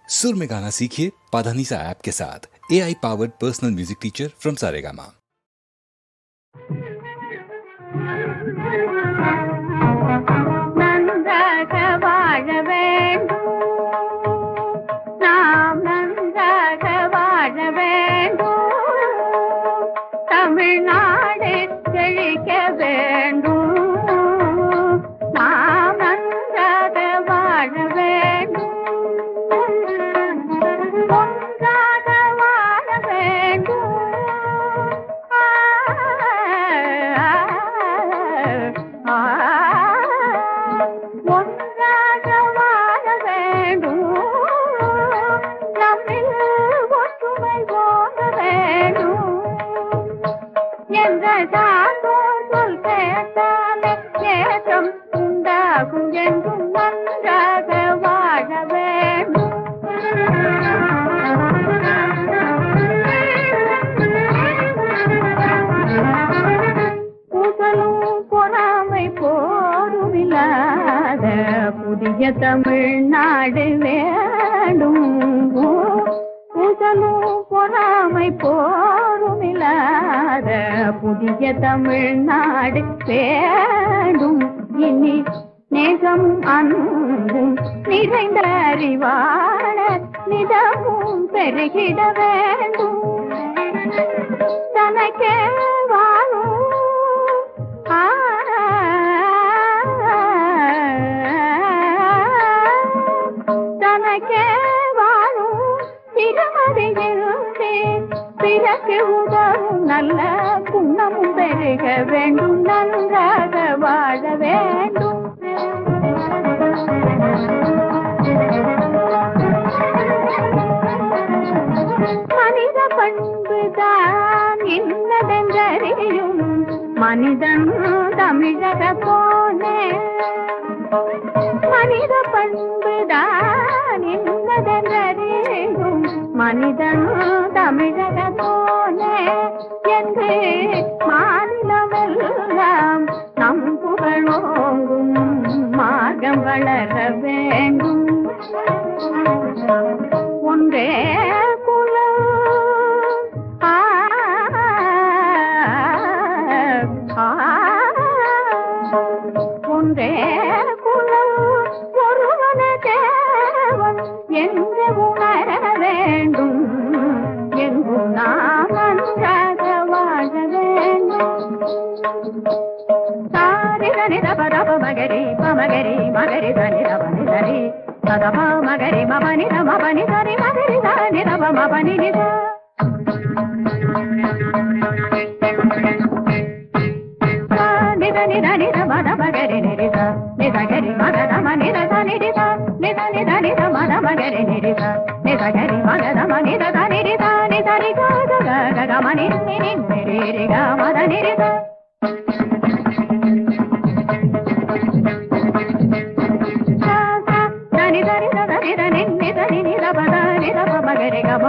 सुर में गाना सीखिए पाधानीसा ऐप के साथ। AI powered personal music teacher from Saregama. Tamil Nadu வேண்டும் பூசலும் பொறாமை போரும் இல்லாத புதிய தமிழ்நாடு வேண்டும். இனி நேசம் அன்பும் நிறைந்த அறிவாள நிதமும் பெருகிட வேண்டும். தனக்கே வாழும் பிறகு உதவும் நல்ல குணமும் பெருக வேண்டும். நன்றாக வாழ வேண்டும். மனித பண்புதான் இன்னதென்றறியும் மனிதன் தமிழக போனே. மனித பண்புதான் இன்னதென்றறியும் மனிதன் தமிழக போனே என்று மாநிலமெல்லாம் நம் புகழோங்கும் மார்க்கம் வளர வேண்டும். ஒன்றே குலம் ஒன்றே குலம் ஒருவன தேவன் என்று உணர வேண்டும். எங்கும் நாம் நன்றாக வாழ வேண்டும். சாரி தனி தப தப மகரி பமகரி மகரி தனி தப நிதரி ததப மகரி மபனி தமபனி தனி மகரி தனி தப மபனி நித. நிதனி தனி தப தபகரி நிரித நிதகரி மகதம நிரத நிரித நித நித நித மத மகரி நிரித நிதகரி மகதம நிரத நிரித நிதரி கத ககம நிரி நிரி க மத நிரித. தனி தரி தரி நித நித நித பத நித மகரி க ப